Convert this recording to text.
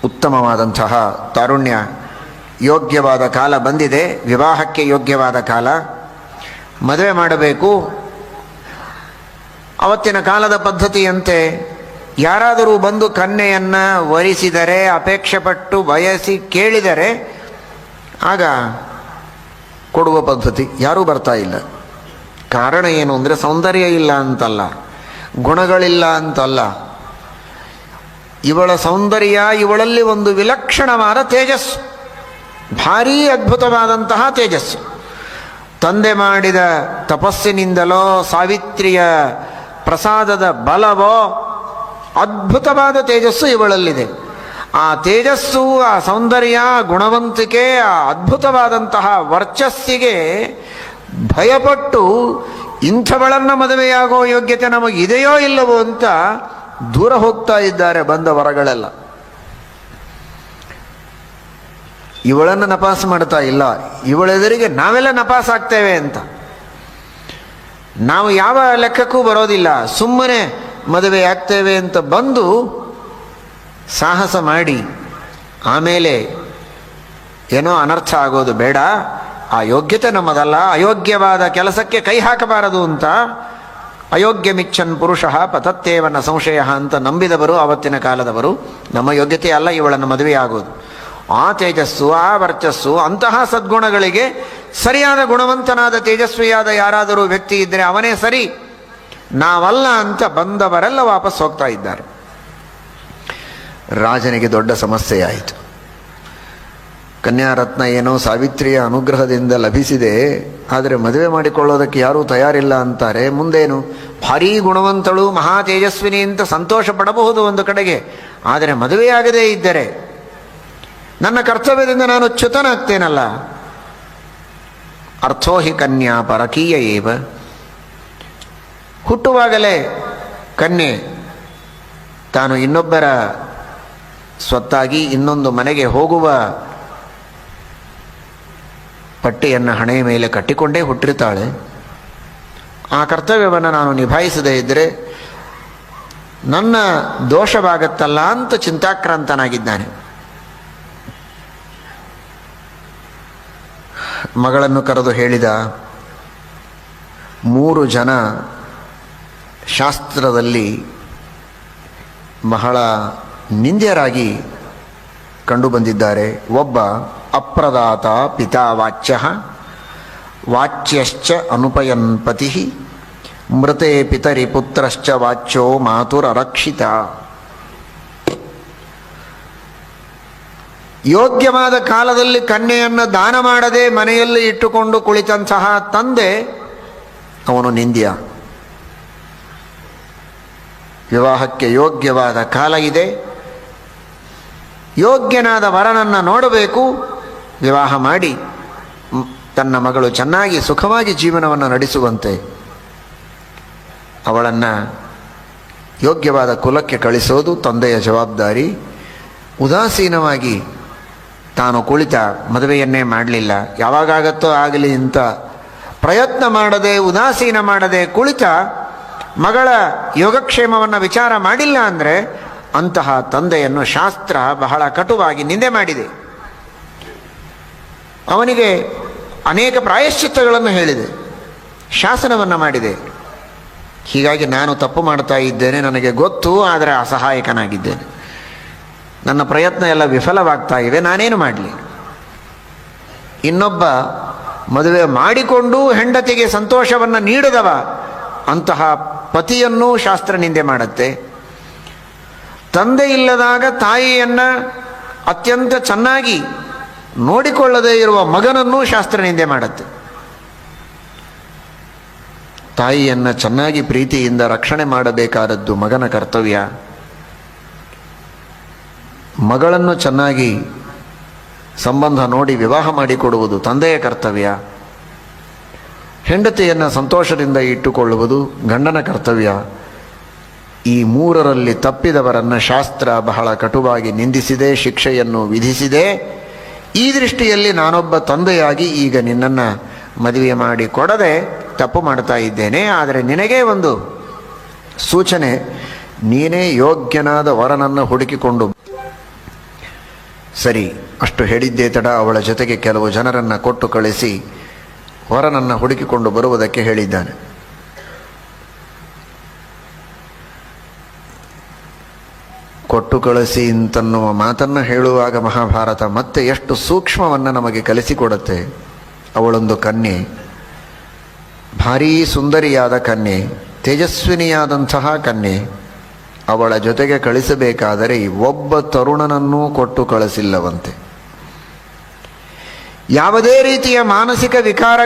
ಉತ್ತಮವಾದಂತಹ ತಾರುಣ್ಯ, ಯೋಗ್ಯವಾದ ಕಾಲ ಬಂದಿದೆ, ವಿವಾಹಕ್ಕೆ ಯೋಗ್ಯವಾದ ಕಾಲ, ಮದುವೆ ಮಾಡಬೇಕು. ಅವತ್ತಿನ ಕಾಲದ ಪದ್ಧತಿಯಂತೆ ಯಾರಾದರೂ ಬಂದು ಕನ್ಯೆಯನ್ನು ವರಿಸಿದರೆ, ಅಪೇಕ್ಷೆ ಪಟ್ಟು ಬಯಸಿ ಕೇಳಿದರೆ ಆಗ ಕೊಡುವ ಪದ್ಧತಿ. ಯಾರೂ ಬರ್ತಾ ಇಲ್ಲ. ಕಾರಣ ಏನು ಅಂದರೆ ಸೌಂದರ್ಯ ಇಲ್ಲ ಅಂತಲ್ಲ, ಗುಣಗಳಿಲ್ಲ ಅಂತಲ್ಲ, ಇವಳ ಸೌಂದರ್ಯ, ಇವಳಲ್ಲಿ ಒಂದು ವಿಲಕ್ಷಣವಾದ ತೇಜಸ್ಸು, ಭಾರೀ ಅದ್ಭುತವಾದಂತಹ ತೇಜಸ್ಸು. ತಂದೆ ಮಾಡಿದ ತಪಸ್ಸಿನಿಂದಲೋ ಸಾವಿತ್ರಿಯ ಪ್ರಸಾದದ ಬಲವೋ ಅದ್ಭುತವಾದ ತೇಜಸ್ಸು ಇವಳಲ್ಲಿದೆ. ಆ ತೇಜಸ್ಸು, ಆ ಸೌಂದರ್ಯ, ಗುಣವಂತಿಕೆ, ಆ ಅದ್ಭುತವಾದಂತಹ ವರ್ಚಸ್ಸಿಗೆ ಭಯಪಟ್ಟು ಇಂಥವಳನ್ನು ಮದುವೆಯಾಗೋ ಯೋಗ್ಯತೆ ನಮಗಿದೆಯೋ ಇಲ್ಲವೋ ಅಂತ ದೂರ ಹೋಗ್ತಾ ಇದ್ದಾರೆ ಬಂದ ವರಗಳೆಲ್ಲ. ಇವಳನ್ನು ನಪಾಸು ಮಾಡ್ತಾ ಇಲ್ಲ, ಇವಳೆದುರಿಗೆ ನಾವೆಲ್ಲ ನಪಾಸಾಗ್ತೇವೆ ಅಂತ. ನಾವು ಯಾವ ಲೆಕ್ಕಕ್ಕೂ ಬರೋದಿಲ್ಲ, ಸುಮ್ಮನೆ ಮದುವೆ ಆಗ್ತೇವೆ ಅಂತ ಬಂದು ಸಾಹಸ ಮಾಡಿ ಆಮೇಲೆ ಏನೋ ಅನರ್ಥ ಆಗೋದು ಬೇಡ. ಆ ಯೋಗ್ಯತೆ ನಮ್ಮದಲ್ಲ, ಅಯೋಗ್ಯವಾದ ಕೆಲಸಕ್ಕೆ ಕೈ ಹಾಕಬಾರದು ಅಂತ ಅಯೋಗ್ಯ ಮಿಚ್ಚನ್ ಪುರುಷ ಪತತ್ತೇವನ ಸಂಶಯ ಅಂತ ನಂಬಿದವರು ಆವತ್ತಿನ ಕಾಲದವರು. ನಮ್ಮ ಯೋಗ್ಯತೆ ಅಲ್ಲ ಇವಳನ್ನು ಮದುವೆ ಆಗೋದು. ಆ ತೇಜಸ್ಸು, ಆ ವರ್ಚಸ್ಸು, ಅಂತಹ ಸದ್ಗುಣಗಳಿಗೆ ಸರಿಯಾದ ಗುಣವಂತನಾದ ತೇಜಸ್ವಿಯಾದ ಯಾರಾದರೂ ವ್ಯಕ್ತಿ ಇದ್ದರೆ ಅವನೇ ಸರಿ, ನಾವಲ್ಲ ಅಂತ ಬಂದವರೆಲ್ಲ ವಾಪಸ್ ಹೋಗ್ತಾ ಇದ್ದಾರೆ. ರಾಜನಿಗೆ ದೊಡ್ಡ ಸಮಸ್ಯೆ ಆಯಿತು. ಕನ್ಯಾರತ್ನ ಏನೋ ಸಾವಿತ್ರಿಯ ಅನುಗ್ರಹದಿಂದ ಲಭಿಸಿದೆ, ಆದರೆ ಮದುವೆ ಮಾಡಿಕೊಳ್ಳೋದಕ್ಕೆ ಯಾರೂ ತಯಾರಿಲ್ಲ ಅಂತಾರೆ. ಮುಂದೇನು? ಭಾರೀ ಗುಣವಂತಳು, ಮಹಾ ತೇಜಸ್ವಿನಿ ಅಂತ ಸಂತೋಷ ಪಡಬಹುದು ಒಂದು ಕಡೆಗೆ, ಆದರೆ ಮದುವೆಯಾಗದೇ ಇದ್ದರೆ ನನ್ನ ಕರ್ತವ್ಯದಿಂದ ನಾನು ಚ್ಯುತನಾಗ್ತೇನಲ್ಲ. ಅರ್ಥೋ ಹಿ ಕನ್ಯಾ ಪರಕೀಯ ಏವ. ಹುಟ್ಟುವಾಗಲೇ ಕನ್ಯೆ ತಾನು ಇನ್ನೊಬ್ಬರ ಸ್ವತ್ತಾಗಿ ಇನ್ನೊಂದು ಮನೆಗೆ ಹೋಗುವ ಪಟ್ಟಿಯನ್ನು ಹಣೆಯ ಮೇಲೆ ಕಟ್ಟಿಕೊಂಡೇ ಹುಟ್ಟಿರ್ತಾಳೆ. ಆ ಕರ್ತವ್ಯವನ್ನು ನಾನು ನಿಭಾಯಿಸದೇ ಇದ್ದರೆ ನನ್ನ ದೋಷವಾಗತ್ತಲ್ಲ ಅಂತ ಚಿಂತಾಕ್ರಾಂತನಾಗಿದ್ದಾನೆ. ಮಗಳನ್ನು ಕರೆದು ಹೇಳಿದ, 3 ಜನ ಶಾಸ್ತ್ರದಲ್ಲಿ ಬಹಳ ನಿಂದ್ಯರಾಗಿ ಕಂಡುಬಂದಿದ್ದಾರೆ. ಒಬ್ಬ ಅಪ್ರದಾತ ಪಿತಾ ವಾಚ್ಯ, ವಾಚ್ಯಶ್ಚ ಅನುಪಯನ್ ಪತಿ, ಮೃತೆ ಪಿತರಿ ಪುತ್ರಶ್ಚ ವಾಚ್ಯೋ ಮಾತುರರಕ್ಷಿತ. ಯೋಗ್ಯವಾದ ಕಾಲದಲ್ಲಿ ಕನ್ಯೆಯನ್ನು ದಾನ ಮಾಡದೆ ಮನೆಯಲ್ಲಿ ಇಟ್ಟುಕೊಂಡು ಕುಳಿತಂತಹ ತಂದೆ ಅವನು ನಿಂದ್ಯ. ವಿವಾಹಕ್ಕೆ ಯೋಗ್ಯವಾದ ಕಾಲ ಇದೆ, ಯೋಗ್ಯನಾದ ವರನನ್ನು ನೋಡಬೇಕು, ವಿವಾಹ ಮಾಡಿ ತನ್ನ ಮಗಳು ಚೆನ್ನಾಗಿ ಸುಖವಾಗಿ ಜೀವನವನ್ನು ನಡೆಸುವಂತೆ ಅವಳನ್ನು ಯೋಗ್ಯವಾದ ಕುಲಕ್ಕೆ ಕಳಿಸೋದು ತಂದೆಯ ಜವಾಬ್ದಾರಿ. ಉದಾಸೀನವಾಗಿ ತಾನು ಕುಳಿತ, ಮದುವೆಯನ್ನೇ ಮಾಡಲಿಲ್ಲ, ಯಾವಾಗಾಗತ್ತೋ ಆಗಲಿ ಅಂತ ಪ್ರಯತ್ನ ಮಾಡದೆ, ಉದಾಸೀನ ಮಾಡದೆ ಕುಳಿತ ಮಗಳ ಯೋಗಕ್ಷೇಮವನ್ನು ವಿಚಾರ ಮಾಡಿಲ್ಲ ಅಂದರೆ ಅಂತಹ ತಂದೆಯನ್ನು ಶಾಸ್ತ್ರ ಬಹಳ ಕಟುವಾಗಿ ನಿಂದೆ ಮಾಡಿದೆ. ಅವನಿಗೆ ಅನೇಕ ಪ್ರಾಯಶ್ಚಿತ್ತಗಳನ್ನು ಹೇಳಿದೆ, ಶಾಸನವನ್ನು ಮಾಡಿದೆ. ಹೀಗಾಗಿ ನಾನು ತಪ್ಪು ಮಾಡ್ತಾ ಇದ್ದೇನೆ, ನನಗೆ ಗೊತ್ತು, ಆದರೆ ಅಸಹಾಯಕನಾಗಿದ್ದೇನೆ, ನನ್ನ ಪ್ರಯತ್ನ ಎಲ್ಲ ವಿಫಲವಾಗ್ತಾ ಇವೆ, ನಾನೇನು ಮಾಡಲಿ. ಇನ್ನೊಬ್ಬ ಮದುವೆ ಮಾಡಿಕೊಂಡು ಹೆಂಡತಿಗೆ ಸಂತೋಷವನ್ನು ನೀಡದವ, ಅಂತಹ ಪತಿಯನ್ನೂ ಶಾಸ್ತ್ರ ನಿಂದೆ ಮಾಡುತ್ತೆ. ತಂದೆ ಇಲ್ಲದಾಗ ತಾಯಿಯನ್ನು ಅತ್ಯಂತ ಚೆನ್ನಾಗಿ ನೋಡಿಕೊಳ್ಳದೇ ಇರುವ ಮಗನನ್ನೂ ಶಾಸ್ತ್ರ ನಿಂದೆ ಮಾಡುತ್ತೆ. ತಾಯಿಯನ್ನು ಚೆನ್ನಾಗಿ ಪ್ರೀತಿಯಿಂದ ರಕ್ಷಣೆ ಮಾಡಬೇಕಾದದ್ದು ಮಗನ ಕರ್ತವ್ಯ. ಮಗಳನ್ನು ಚೆನ್ನಾಗಿ ಸಂಬಂಧ ನೋಡಿ ವಿವಾಹ ಮಾಡಿಕೊಡುವುದು ತಂದೆಯ ಕರ್ತವ್ಯ. ಹೆಂಡತಿಯನ್ನು ಸಂತೋಷದಿಂದ ಇಟ್ಟುಕೊಳ್ಳುವುದು ಗಂಡನ ಕರ್ತವ್ಯ. ಈ 3ರಲ್ಲಿ ತಪ್ಪಿದವರನ್ನು ಶಾಸ್ತ್ರ ಬಹಳ ಕಟುವಾಗಿ ನಿಂದಿಸಿದೆ, ಶಿಕ್ಷೆಯನ್ನು ವಿಧಿಸಿದೆ. ಈ ದೃಷ್ಟಿಯಲ್ಲಿ ನಾನೊಬ್ಬ ತಂದೆಯಾಗಿ ಈಗ ನಿನ್ನನ್ನು ಮದುವೆ ಮಾಡಿ ಕೊಡದೆ ತಪ್ಪು ಮಾಡ್ತಾ ಇದ್ದೇನೆ. ಆದರೆ ನಿನಗೇ ಒಂದು ಸೂಚನೆ, ನೀನೇ ಯೋಗ್ಯನಾದ ವರನನ್ನು ಹುಡುಕಿಕೊಂಡು ಸರಿ, ಅಷ್ಟು ಹೇಳಿದ್ದೇ ತಡ ಅವಳ ಜೊತೆಗೆ ಕೆಲವು ಜನರನ್ನು ಕೊಟ್ಟು ಕಳಿಸಿ ವರನನ್ನು ಹುಡುಕಿಕೊಂಡು ಬರುವುದಕ್ಕೆ ಹೇಳಿದ್ದಾನೆ. ಕೊಟ್ಟು ಕಳಿಸಿ ಅಂತನ್ನುವ ಮಾತನ್ನು ಹೇಳುವಾಗ ಮಹಾಭಾರತ ಮತ್ತೆ ಎಷ್ಟು ಸೂಕ್ಷ್ಮವನ್ನು ನಮಗೆ ಕಲಿಸಿಕೊಡುತ್ತೆ. ಅವಳೊಂದು ಕನ್ಯೆ, ಭಾರೀ ಸುಂದರಿಯಾದ ಕನ್ಯೆ, ತೇಜಸ್ವಿನಿಯಾದಂತಹ ಕನ್ಯೆ. ಅವಳ ಜೊತೆಗೆ ಕಳಿಸಬೇಕಾದರೆ ಒಬ್ಬ ತರುಣನನ್ನೂ ಕೊಟ್ಟು ಕಳಿಸಿಲ್ಲವಂತೆ. ಯಾವುದೇ ರೀತಿಯ ಮಾನಸಿಕ ವಿಕಾರ